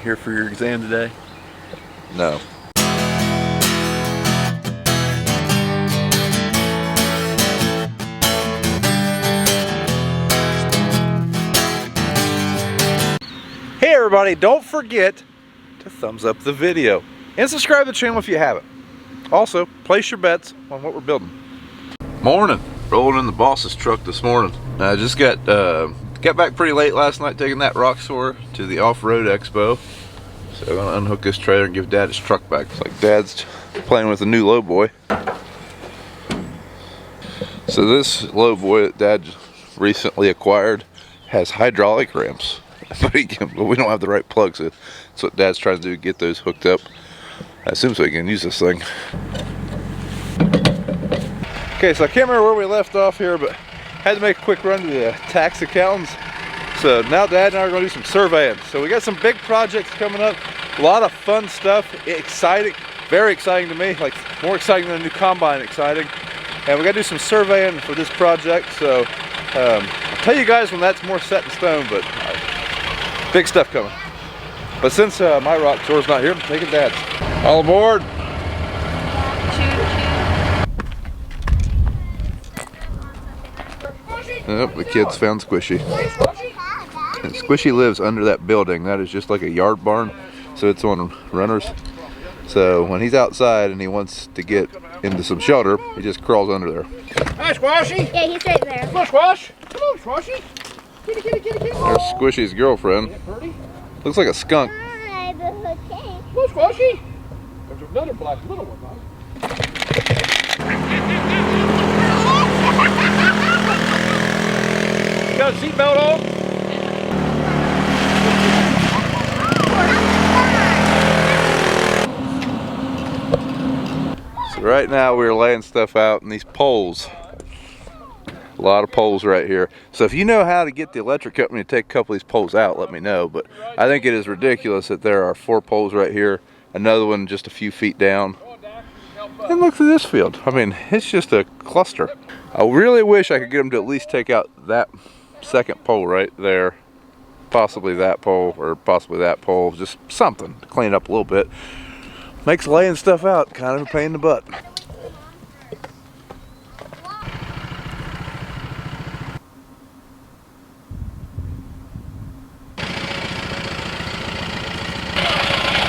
here for your exam today? No. Hey everybody, don't forget to thumbs up the video and subscribe to the channel if you haven't. Also, place your bets on what we're building. Morning. Rolling in the boss's truck this morning. I just got back pretty late last night taking that rock store to the off-road expo. So I'm gonna unhook this trailer and give Dad his truck back. It's like Dad's playing with a new lowboy. So this lowboy that Dad recently acquired has hydraulic ramps, but we don't have the right plugs. That's what Dad's trying to do, get those hooked up as soon as we can use this thing. Okay, so I can't remember where we left off here, but had to make a quick run to the tax accountants. So now Dad and I are going to do some surveying. So we got some big projects coming up, a lot of fun stuff, exciting, very exciting to me, like more exciting than a new combine exciting. And we got to do some surveying for this project. So I'll tell you guys when that's more set in stone, but big stuff coming. But since my rock tour's not here, I'm taking Dad's. All aboard. Yep, the kids found Squishy. And Squishy lives under that building. That is just like a yard barn, so it's on runners. So when he's outside and he wants to get into some shelter, he just crawls under there. Hi, Squashy! Yeah, he's right there. Come on, Squash! Come on, Squashy! Kitty, kitty, kitty, kitty! There's Squishy's girlfriend. Looks like a skunk. Hi, the hook. Come on, Squashy! There's another black little one, huh? Got a seatbelt on? So right now we're laying stuff out in these poles. A lot of poles right here. So if you know how to get the electric company to take a couple of these poles out, let me know. But I think it is ridiculous that there are 4 poles right here, another one just a few feet down. And look at this field. I mean, it's just a cluster. I really wish I could get them to at least take out that second pole right there, possibly that pole, or possibly that pole, just something to clean it up a little bit. Makes laying stuff out kind of a pain in the butt.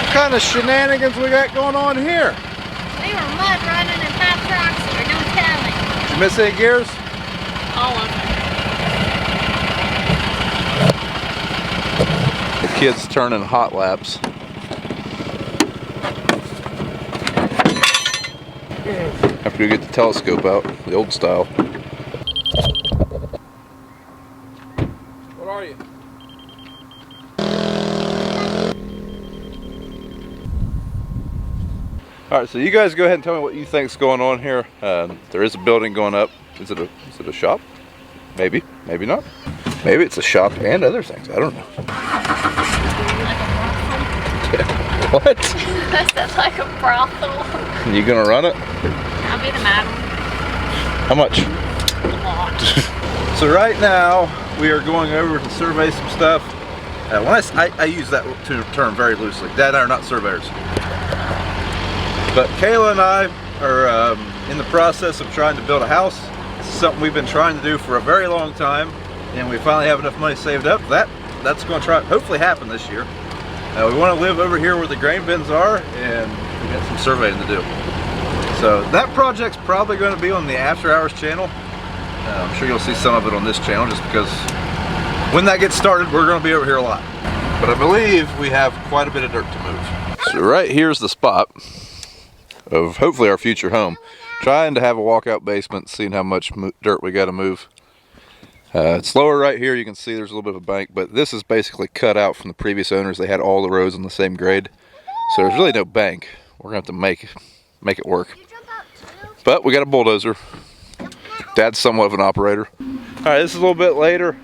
What kind of shenanigans we got going on here? We were mud running and hot trucks, or no telling. Did you miss any gears? All of them. The kids turning hot laps. After we get the telescope out, the old style. What are you? All right, so you guys go ahead and tell me what you think's going on here. There is a building going up. Is it a shop? Maybe, maybe not. Maybe it's a shop and other things. I don't know. What? That's like a brothel. You gonna run it? I'll be the madam. How much? A lot. So right now we are going over to survey some stuff. I use that term very loosely. Dad and I are not surveyors. But Kayla and I are in the process of trying to build a house. This is something we've been trying to do for a very long time, and we finally have enough money saved up. That's going to hopefully happen this year. We want to live over here where the grain bins are, and we got some surveying to do. So that project's probably going to be on the After Hours channel. I'm sure you'll see some of it on this channel, just because when that gets started, we're going to be over here a lot. But I believe we have quite a bit of dirt to move. So right here's the spot of hopefully our future home. Trying to have a walkout basement, seeing how much dirt we got to move. It's lower right here. You can see there's a little bit of a bank, but this is basically cut out from the previous owners. They had all the rows on the same grade, so there's really no bank. We're gonna have to make it work. But we got a bulldozer. Dad's somewhat of an operator. All right, this is a little bit later.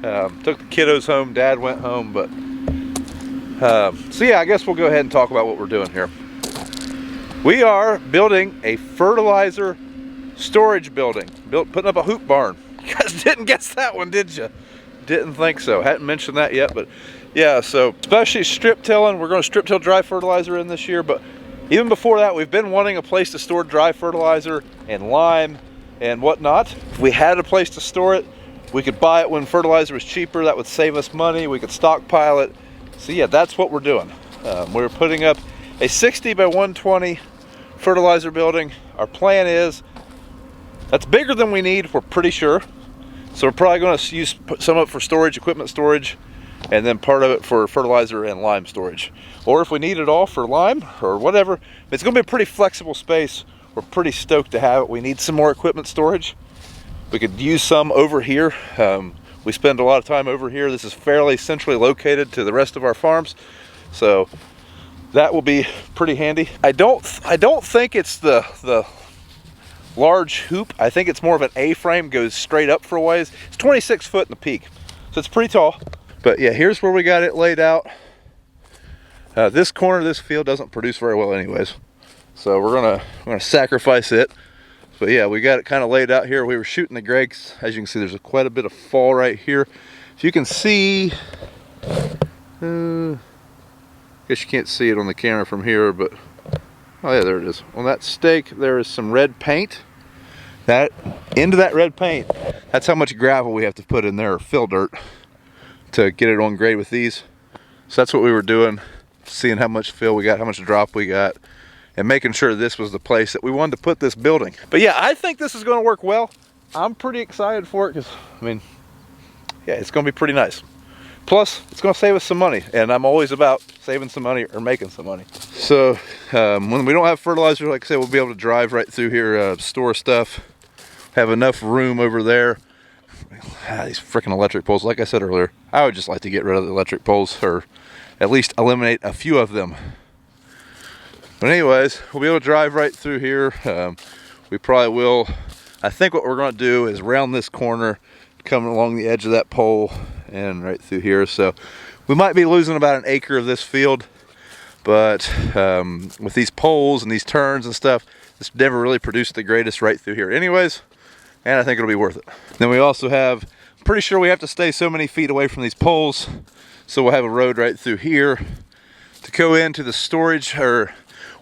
Took the kiddos home. Dad went home, but so yeah, I guess we'll go ahead and talk about what we're doing here. We are building a fertilizer storage building. Putting up a hoop barn. You guys didn't guess that one, did you? Didn't think so. Hadn't mentioned that yet, but Yeah, so especially strip tilling, we're going to strip till dry fertilizer in this year, but even before that, we've been wanting a place to store dry fertilizer and lime and whatnot. If we had a place to store it, we could buy it when fertilizer was cheaper. That would save us money. We could stockpile it. So yeah, that's what we're doing. We're putting up a 60 by 120 fertilizer building. Our plan is, that's bigger than we need, we're pretty sure. So we're probably going to use some of it for storage, equipment storage, and then part of it for fertilizer and lime storage. Or if we need it all for lime or whatever, it's going to be a pretty flexible space. We're pretty stoked to have it. We need some more equipment storage. We could use some over here. We spend a lot of time over here. This is fairly centrally located to the rest of our farms, so that will be pretty handy. I don't think it's the large hoop. I think it's more of an A-frame, goes straight up for a ways. It's 26 foot in the peak, so it's pretty tall. But yeah, here's where we got it laid out. This corner of this field doesn't produce very well anyways, so we're gonna sacrifice it. But yeah, we got it kind of laid out here. We were shooting the grapes. As you can see, there's quite a bit of fall right here. If you can see, I guess you can't see it on the camera from here, but oh yeah, there it is. On that stake, there is some red paint. That into that red paint, that's how much gravel we have to put in there, or fill dirt, to get it on grade with these. So that's what we were doing, seeing how much fill we got, how much drop we got, and making sure this was the place that we wanted to put this building. But yeah, I think this is going to work well. I'm pretty excited for it because, I mean, yeah, it's going to be pretty nice. Plus, it's going to save us some money, and I'm always about saving some money or making some money. So when we don't have fertilizer, like I said, we'll be able to drive right through here, store stuff, have enough room over there. These freaking electric poles, like I said earlier, I would just like to get rid of the electric poles, or at least eliminate a few of them. But anyways, we'll be able to drive right through here. We probably will. I think what we're going to do is round this corner, come along the edge of that pole, and right through here. So we might be losing about an acre of this field, but with these poles and these turns and stuff, this never really produced the greatest right through here anyways, and I think it'll be worth it. Then we also have, I'm pretty sure we have to stay so many feet away from these poles, so we'll have a road right through here to go into the storage, or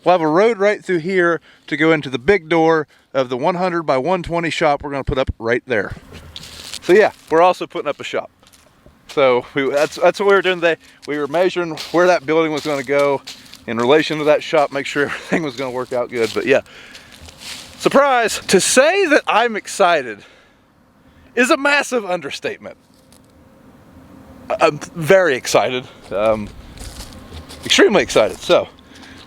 we'll have a road right through here to go into the big door of the 100 by 120 shop we're going to put up right there. So yeah, we're also putting up a shop. So that's what we were doing today. We were measuring where that building was going to go in relation to that shop, make sure everything was going to work out good. But yeah, surprise! To say that I'm excited is a massive understatement. I'm very excited, extremely excited. So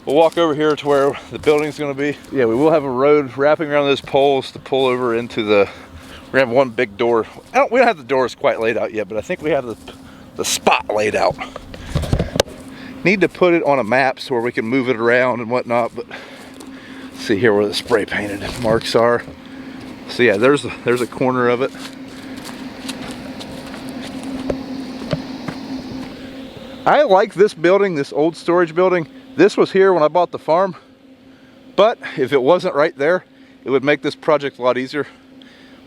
we'll walk over here to where the building's going to be. Yeah, we will have a road wrapping around those poles to pull over into the, we're gonna have one big door. We don't have the doors quite laid out yet, but I think we have the spot laid out. Need to put it on a map so where we can move it around and whatnot, but see here where the spray painted marks are. So yeah, there's a corner of it. I like this building, this old storage building. This was here when I bought the farm, but if it wasn't right there, it would make this project a lot easier.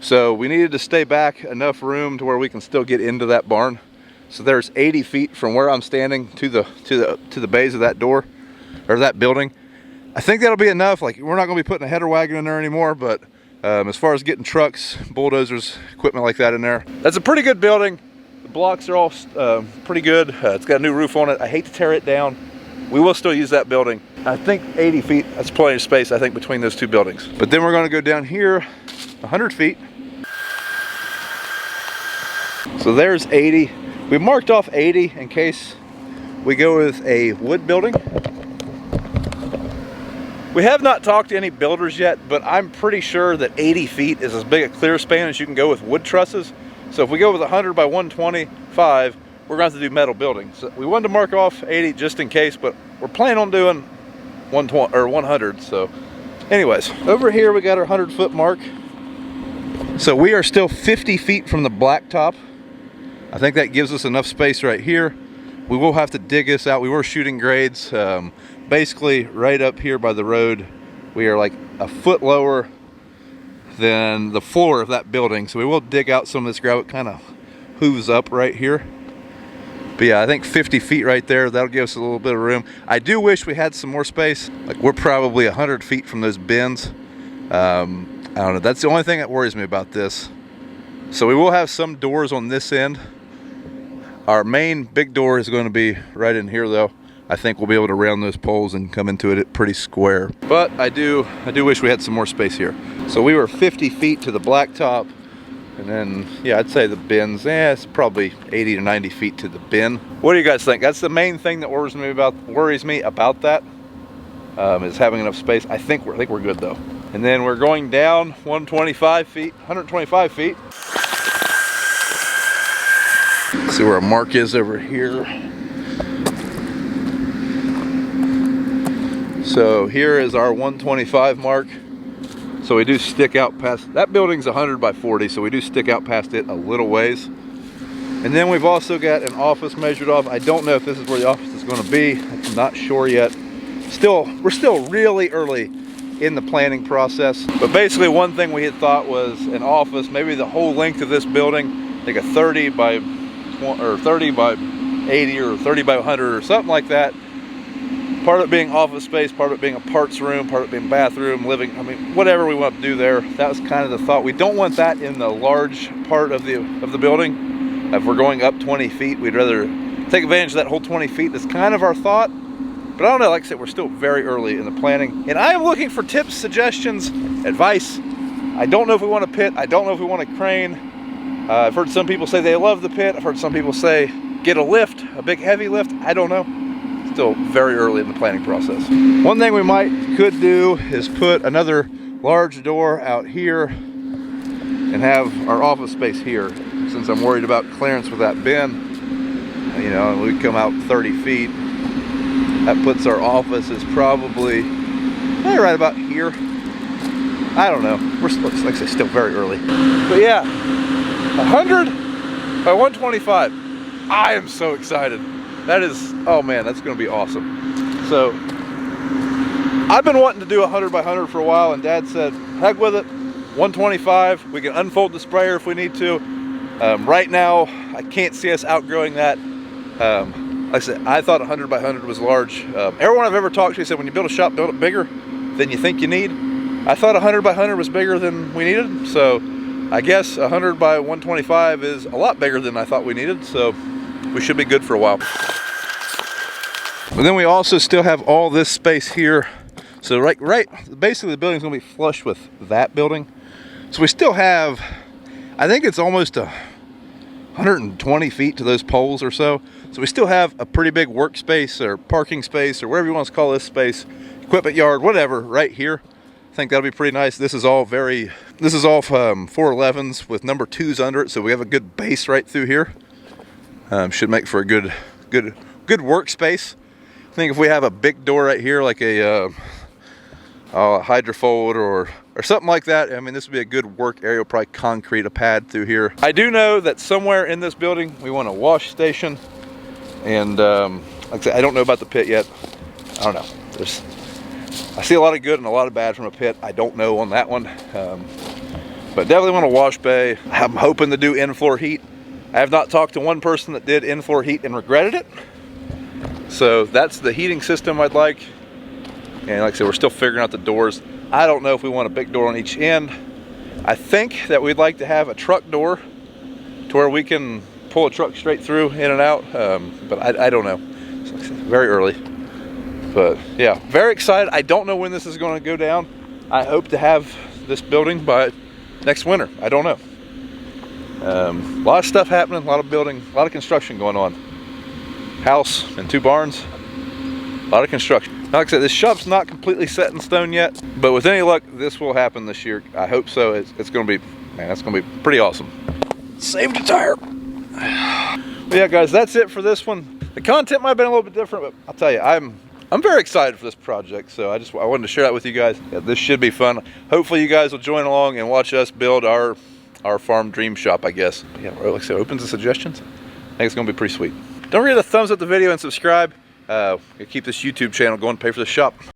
So we needed to stay back enough room to where we can still get into that barn. So there's 80 feet from where I'm standing to the bays of that door, or that building. I think that'll be enough. Like, we're not going to be putting a header wagon in there anymore, but as far as getting trucks, bulldozers, equipment like that in there, that's a pretty good building. The blocks are all pretty good. It's got a new roof on it. I hate to tear it down. We will still use that building. I think 80 feet, that's plenty of space, I think, between those two buildings. But then we're going to go down here 100 feet. So there's 80. We marked off 80 in case we go with a wood building. We have not talked to any builders yet, but I'm pretty sure that 80 feet is as big a clear span as you can go with wood trusses. So if we go with 100 by 125, we're going to have to do metal buildings. So we wanted to mark off 80 just in case, but we're planning on doing 120 or 100. So anyways, over here we got our 100-foot mark. So we are still 50 feet from the blacktop. I think that gives us enough space right here. We will have to dig this out. We were shooting grades. Basically right up here by the road, we are like a foot lower than the floor of that building. So we will dig out some of this gravel. It kind of hooves up right here. But yeah, I think 50 feet right there, that'll give us a little bit of room. I do wish we had some more space. Like, we're probably 100 feet from those bins. I don't know, that's the only thing that worries me about this. So we will have some doors on this end. Our main big door is going to be right in here though. I think we'll be able to round those poles and come into it pretty square. But I do wish we had some more space here. So we were 50 feet to the blacktop, and then, yeah, I'd say the bins, it's probably 80 to 90 feet to the bin. What do you guys think? That's the main thing that worries me about that, is having enough space. I think we're good though. And then we're going down 125 feet. Let's see where our mark is over here. So here is our 125 mark. So we do stick out past, that building's 100 by 40, so we do stick out past it a little ways. And then we've also got an office measured off. I don't know if this is where the office is going to be. I'm not sure yet. We're still really early in the planning process. But basically one thing we had thought was an office, maybe the whole length of this building, like a 30 by 80 or 30 by 100 or something like that. Part of it being office space, part of it being a parts room, part of it being bathroom, living, I mean, whatever we want to do there. That was kind of the thought. We don't want that in the large part of the building. If we're going up 20 feet, we'd rather take advantage of that whole 20 feet. That's kind of our thought. But I don't know, like I said, we're still very early in the planning. And I am looking for tips, suggestions, advice. I don't know if we want a pit. I don't know if we want a crane. I've heard some people say they love the pit. I've heard some people say get a lift, a big heavy lift. I don't know. Still very early in the planning process. One thing we could do is put another large door out here and have our office space here. Since I'm worried about clearance with that bin, you know, and we come out 30 feet. That puts our office is probably right about here. I don't know. We're still, like I say, still very early. But yeah, 100 by 125. I am so excited. That is, oh man, that's going to be awesome. So I've been wanting to do 100 by 100 for a while, and Dad said, heck with it, 125. We can unfold the sprayer if we need to. Right now, I can't see us outgrowing that. Like I said, I thought 100 by 100 was large. Everyone I've ever talked to said when you build a shop, build it bigger than you think you need. I thought 100 by 100 was bigger than we needed. So I guess 100 by 125 is a lot bigger than I thought we needed. So we should be good for a while. But then we also still have all this space here. So basically the building's gonna be flush with that building. So we still have, I think it's almost 120 feet to those poles or so. So we still have a pretty big workspace or parking space or whatever you want to call this space, equipment yard, whatever, right here. I think that'll be pretty nice. This is all 411s with number 2s under it, so we have a good base right through here. Should make for a good workspace. I think if we have a big door right here, like a hydrofold or something like that, I mean, this would be a good work area. We'll probably concrete a pad through here. I do know that somewhere in this building we want a wash station, and like I said, I don't know about the pit yet. I don't know. I see a lot of good and a lot of bad from a pit. I don't know on that one, but definitely want a wash bay. I'm hoping to do in-floor heat. I have not talked to one person that did in-floor heat and regretted it. So that's the heating system I'd like. And like I said, we're still figuring out the doors. I don't know if we want a big door on each end. I think that we'd like to have a truck door to where we can pull a truck straight through, in and out. But I don't know. So like I said, very early. But yeah, very excited. I don't know when this is going to go down. I hope to have this building by next winter. I don't know. A lot of stuff happening, a lot of building, a lot of construction going on. House and 2 barns, a lot of construction. Now, like I said, this shop's not completely set in stone yet, but with any luck, this will happen this year. I hope so. It's going to be, man, that's going to be pretty awesome. Saved a tire. But yeah, guys, that's it for this one. The content might have been a little bit different, but I'll tell you, I'm very excited for this project, so I wanted to share that with you guys. Yeah, this should be fun. Hopefully you guys will join along and watch us build our farm dream shop, I guess. But yeah, like I said, open to suggestions. I think it's going to be pretty sweet. Don't forget to thumbs up the video and subscribe. Keep this YouTube channel going, pay for the shop.